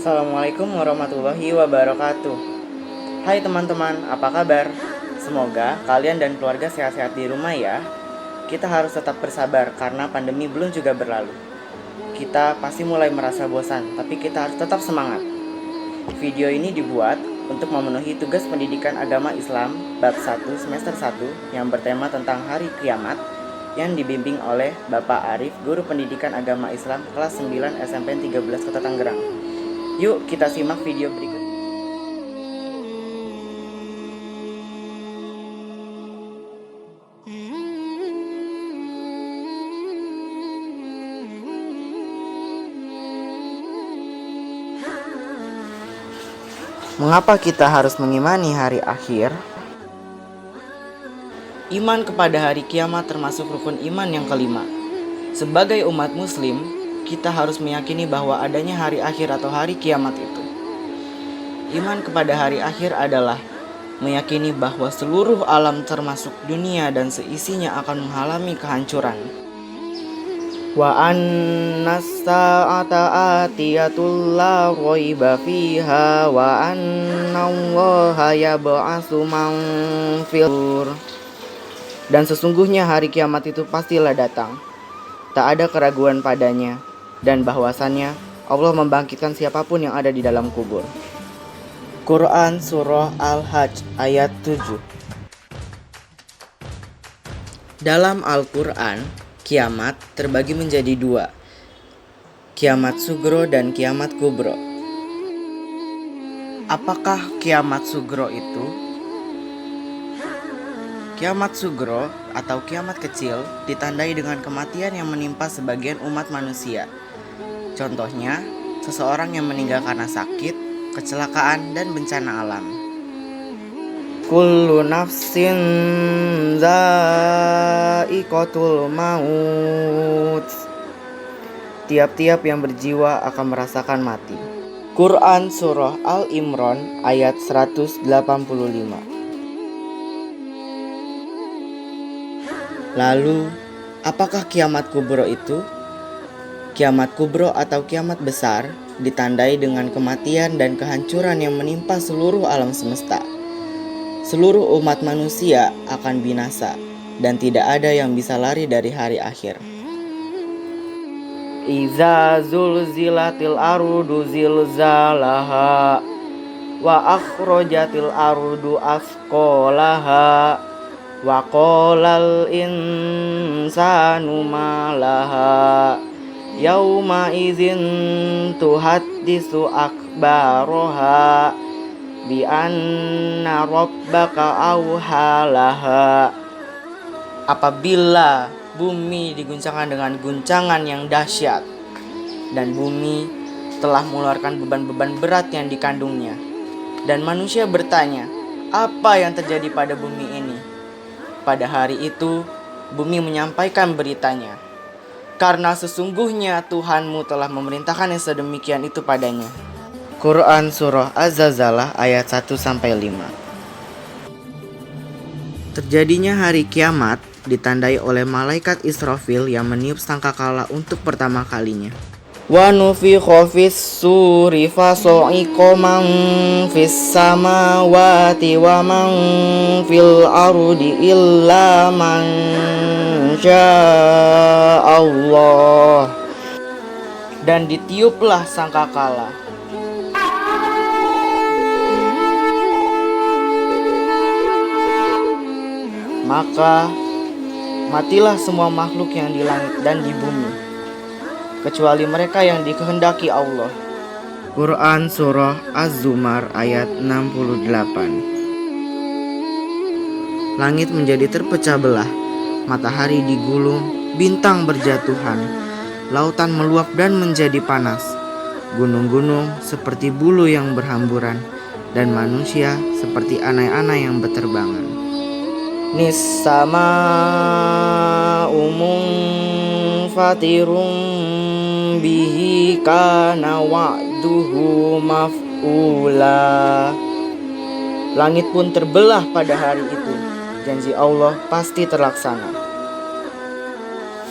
Assalamualaikum warahmatullahi wabarakatuh. Hai teman-teman, apa kabar? Semoga kalian dan keluarga sehat-sehat di rumah ya. Kita harus tetap bersabar karena pandemi belum juga berlalu. Kita pasti mulai merasa bosan, tapi kita harus tetap semangat. Video ini dibuat untuk memenuhi tugas pendidikan agama Islam bab 1 semester 1 yang bertema tentang hari kiamat yang dibimbing oleh Bapak Arif, Guru Pendidikan Agama Islam kelas 9 SMPN 13 Kota Tangerang. Yuk kita simak video berikut. Mengapa kita harus mengimani hari akhir? Iman kepada hari kiamat termasuk rukun iman yang kelima. Sebagai umat muslim, kita harus meyakini bahwa adanya hari akhir atau hari kiamat itu. Iman kepada hari akhir adalah meyakini bahwa seluruh alam termasuk dunia dan seisinya akan mengalami kehancuran. Wa annas sa'ata atiyatul la raiba fiha wa annallaha yab'atsu man fil. Dan sesungguhnya hari kiamat itu pastilah datang. Tak ada keraguan padanya, dan bahwasannya Allah membangkitkan siapapun yang ada di dalam kubur. Quran Surah Al-Hajj ayat 7. Dalam Al-Quran, kiamat terbagi menjadi dua, kiamat sugro dan kiamat kubro. Apakah kiamat sugro itu? Kiamat sugro atau kiamat kecil ditandai dengan kematian yang menimpa sebagian umat manusia. Contohnya, seseorang yang meninggal karena sakit, kecelakaan, dan bencana alam. Kullu nafsin za'iqatul maut. Tiap-tiap yang berjiwa akan merasakan mati. Quran Surah Al-Imran ayat 185. Lalu, apakah kiamat kubro itu? Kiamat kubro atau kiamat besar ditandai dengan kematian dan kehancuran yang menimpa seluruh alam semesta. Seluruh umat manusia akan binasa dan tidak ada yang bisa lari dari hari akhir. Iza zulzilatil ardu zilzalaha wa akhrajatil ardu asqalaha wa qalal insanu ma laha yauma idzin tuhaddisu akbaraha bi anna rabbaka awhalaha. Apabila bumi diguncangkan dengan guncangan yang dahsyat dan bumi telah mengeluarkan beban-beban berat yang dikandungnya, dan manusia bertanya, apa yang terjadi pada bumi ini? Pada hari itu bumi menyampaikan beritanya, karena sesungguhnya Tuhanmu telah memerintahkan yang sedemikian itu padanya. Quran Surah Az-Zalzalah ayat 1-5. Terjadinya hari kiamat ditandai oleh malaikat Israfil yang meniup sangkakala untuk pertama kalinya. Wa nufikha fis suri fasa'iqa man fis samawati wa man fil ardi illa man syaa Allah. Dan ditiuplah sangkakala. Maka matilah semua makhluk yang di langit dan di bumi, kecuali mereka yang dikehendaki Allah. Quran Surah Az-Zumar ayat 68. Langit menjadi terpecah belah, matahari digulung, bintang berjatuhan, lautan meluap dan menjadi panas, gunung-gunung seperti bulu yang berhamburan, dan manusia seperti anai-anai yang berterbangan. Nisama fatirun bihi kana wa'duhu maf'ula. Langit pun terbelah pada hari itu, janji Allah pasti terlaksana.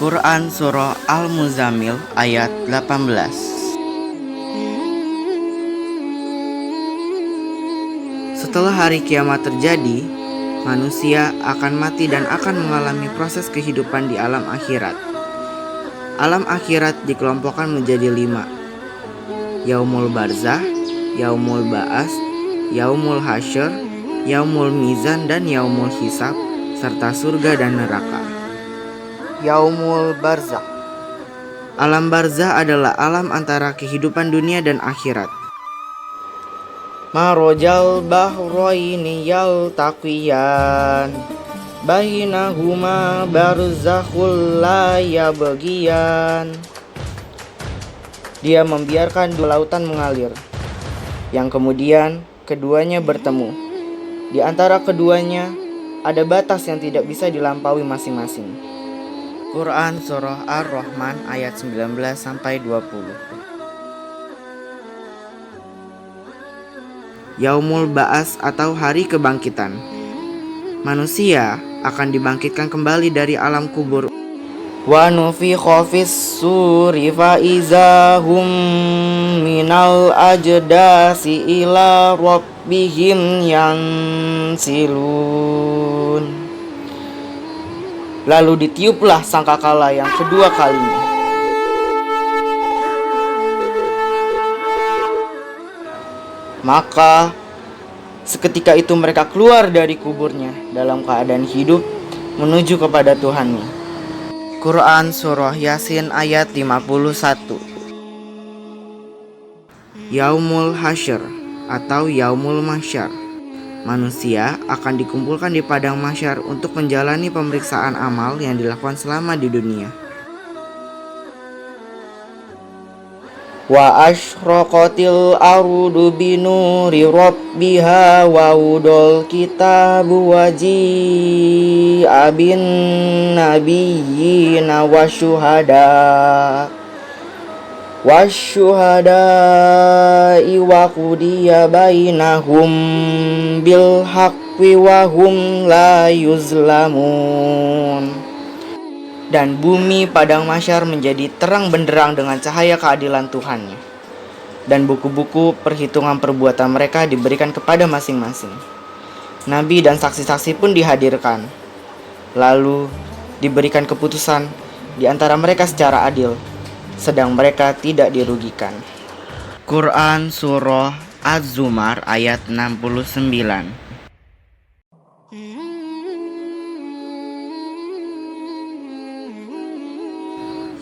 Quran Surah Al-Muzammil ayat 18. Setelah hari kiamat terjadi, manusia akan mati dan akan mengalami proses kehidupan di alam akhirat. Alam akhirat dikelompokkan menjadi 5: Yaumul Barzah, Yaumul Ba'as, Yaumul Hasyr, Yaumul Mizan, dan Yaumul Hisab, serta surga dan neraka. Yaumul Barzah. Alam barzah adalah alam antara kehidupan dunia dan akhirat. Marojal bahroini yaltaqiyan bainahuma barzakhul la yabghiyan. Dia membiarkan dua lautan mengalir, yang kemudian keduanya bertemu. Di antara keduanya ada batas yang tidak bisa dilampaui masing-masing. Quran Surah Ar-Rahman ayat 19-20. Yaumul Ba'as atau hari kebangkitan. Manusia akan dibangkitkan kembali dari alam kubur. Wa nufikha fis suri fa iza hum minal ajdasi ila rabbihim yansilun. Lalu ditiuplah sangkakala yang kedua kalinya. Maka seketika itu mereka keluar dari kuburnya dalam keadaan hidup menuju kepada Tuhannya. Quran Surah Yasin ayat 51. Yaumul Hasyr atau Yaumul Mahsyar. Manusia akan dikumpulkan di padang mahsyar untuk menjalani pemeriksaan amal yang dilakukan selama di dunia. Wa asyraqatil ardu binuri rabbiha wa udol kitabu waji'a bin nabiyyina wasyuhada'i wa qudiya bainahum bil haqqi wa hum la yuzlamun. Dan bumi padang mahsyar menjadi terang benderang dengan cahaya keadilan Tuhannya. Dan buku-buku perhitungan perbuatan mereka diberikan kepada masing-masing. Nabi dan saksi-saksi pun dihadirkan. Lalu diberikan keputusan di antara mereka secara adil, sedang mereka tidak dirugikan. Quran Surah Az-Zumar ayat 69.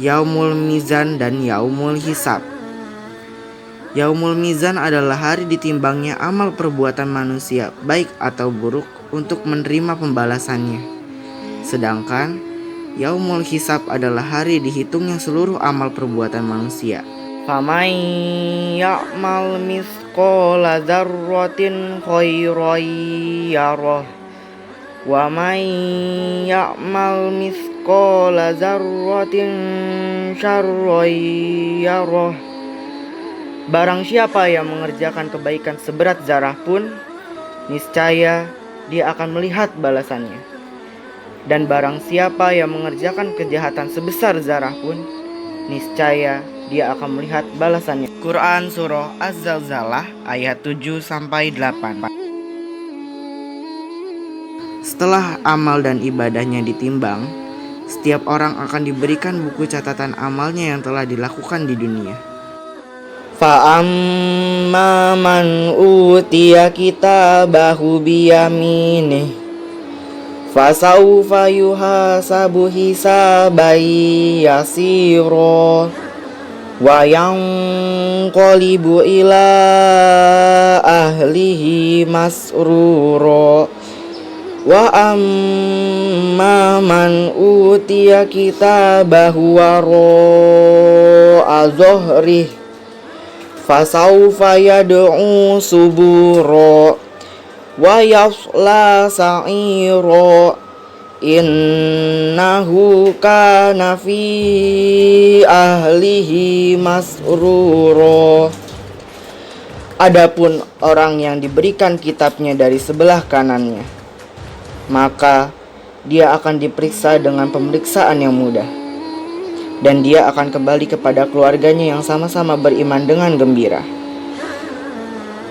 Yaumul Mizan dan Yaumul Hisab. Yaumul Mizan adalah hari ditimbangnya amal perbuatan manusia baik atau buruk untuk menerima pembalasannya. Sedangkan Yaumul Hisab adalah hari dihitungnya seluruh amal perbuatan manusia. Faman ya'mal mithqala dzarratin khairan yarah wa man ya'mal mithqala dzarratin syarran yarah. Barang siapa yang mengerjakan kebaikan seberat zarah pun, niscaya dia akan melihat balasannya. Dan barang siapa yang mengerjakan kejahatan sebesar zarah pun, niscaya dia akan melihat balasannya. Quran Surah Az-Zalzalah ayat 7-8. Setelah amal dan ibadahnya ditimbang, setiap orang akan diberikan buku catatan amalnya yang telah dilakukan di dunia. Fa'amma man utiya kitabahu biyaminih fasawfa yuhasabu hisaban yasira wa yanqalibu ila ahlihi masrura. Wa amma man utiya kitabahu wara'a zuhrih fasawfa yad'u subura wa yasla sa'ira innahu kana fi ahlihi masrura. Adapun orang yang diberikan kitabnya dari sebelah kanannya, maka dia akan diperiksa dengan pemeriksaan yang mudah, dan dia akan kembali kepada keluarganya yang sama-sama beriman dengan gembira.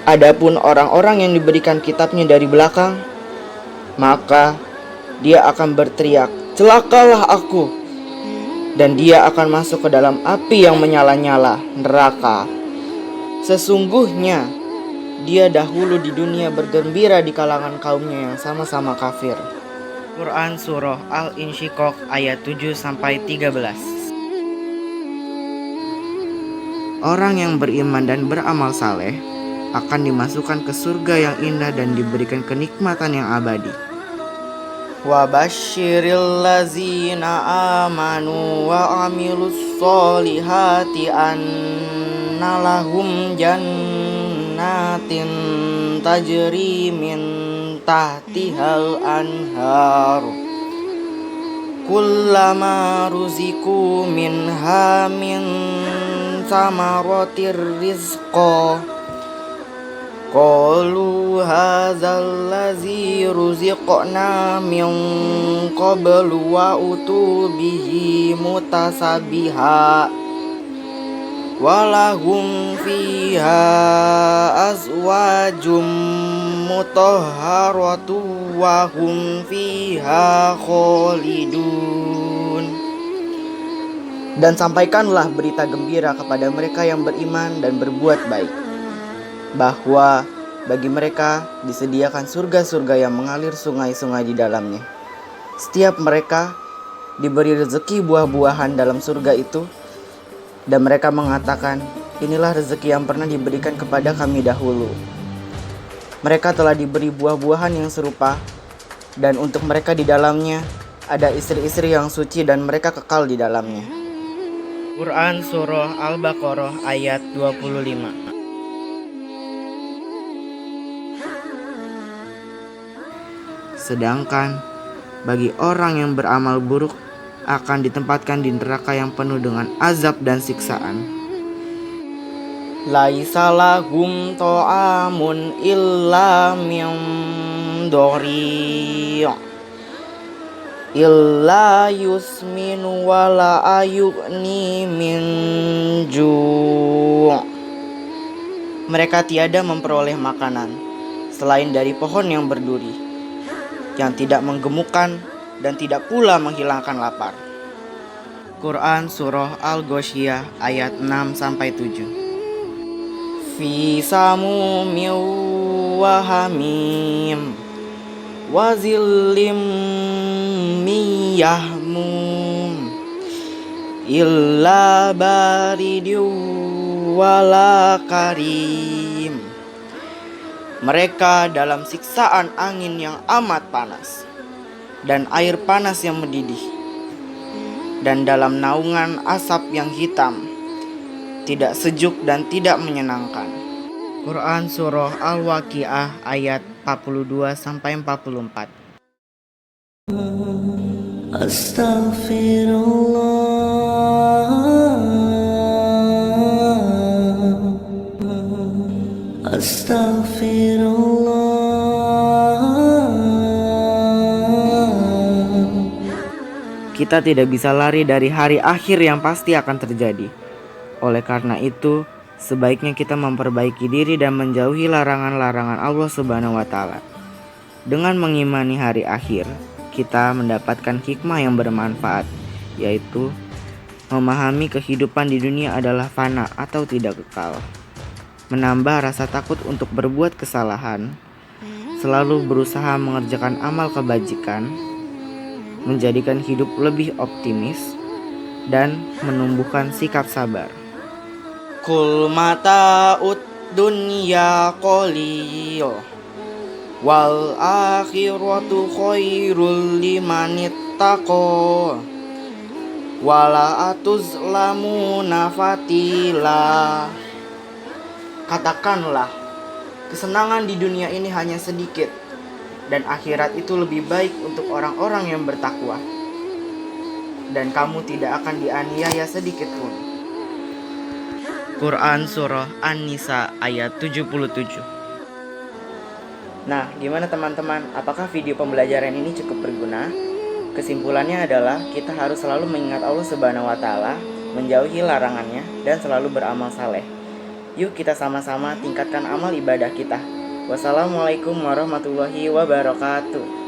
Adapun orang-orang yang diberikan kitabnya dari belakang, maka dia akan berteriak, "Celakalah aku!" Dan dia akan masuk ke dalam api yang menyala-nyala, neraka. Sesungguhnya dia dahulu di dunia bergembira di kalangan kaumnya yang sama-sama kafir. Quran Surah Al-Insyiqaq ayat 7-13. Orang yang beriman dan beramal saleh akan dimasukkan ke surga yang indah dan diberikan kenikmatan yang abadi. Wa basyiril lazina amanu wa amilus solihati anna lahum jannatin tajri min tahtihal anhar kullama ruziku minha min samaratir rizqa qalu hadzal ladzi ruziqna min qablu wa utu bihi mutasabiha walahum fiha azwajum mutahharatu wa hum fiha khalidun. Dan sampaikanlah berita gembira kepada mereka yang beriman dan berbuat baik, bahwa bagi mereka disediakan surga-surga yang mengalir sungai-sungai di dalamnya. Setiap mereka diberi rezeki buah-buahan dalam surga itu, dan mereka mengatakan, "Inilah rezeki yang pernah diberikan kepada kami dahulu." Mereka telah diberi buah-buahan yang serupa, dan untuk mereka di dalamnya ada istri-istri yang suci dan mereka kekal di dalamnya. Quran Surah Al-Baqarah ayat 25. Sedangkan bagi orang yang beramal buruk akan ditempatkan di neraka yang penuh dengan azab dan siksaan. Laisa lahum ta'amun illa min dhari' illa yusminu wala ayu'ni min ju'. Mereka tiada memperoleh makanan selain dari pohon yang berduri, yang tidak menggemukkan dan tidak pula menghilangkan lapar. Quran Surah Al-Ghoshiyah ayat 6-7. Fi samumin wa hamim wa zillim min yahmum illa baridu wala karim. Mereka dalam siksaan angin yang amat panas dan air panas yang mendidih, dan dalam naungan asap yang hitam, tidak sejuk dan tidak menyenangkan. Quran Surah Al-Waqiah ayat 42-44. Kita tidak bisa lari dari hari akhir yang pasti akan terjadi. Oleh karena itu, sebaiknya kita memperbaiki diri dan menjauhi larangan-larangan Allah Subhanahu wa Ta'ala. Dengan mengimani hari akhir, kita mendapatkan hikmah yang bermanfaat, yaitu memahami kehidupan di dunia adalah fana atau tidak kekal, menambah rasa takut untuk berbuat kesalahan, selalu berusaha mengerjakan amal kebajikan, menjadikan hidup lebih optimis, dan menumbuhkan sikap sabar. Kul mata'ud dunya qalil wal akhiratu khairul liman ittaqa wala atuzlamuna fatila. Katakanlah, kesenangan di dunia ini hanya sedikit, dan akhirat itu lebih baik untuk orang-orang yang bertakwa, dan kamu tidak akan dianiaya sedikit pun. Quran Surah An-Nisa ayat 77. Nah, gimana teman-teman? Apakah video pembelajaran ini cukup berguna? Kesimpulannya adalah kita harus selalu mengingat Allah Subhanahu wa Ta'ala, menjauhi larangannya, dan selalu beramal saleh. Yuk kita sama-sama tingkatkan amal ibadah kita. Wassalamualaikum warahmatullahi wabarakatuh.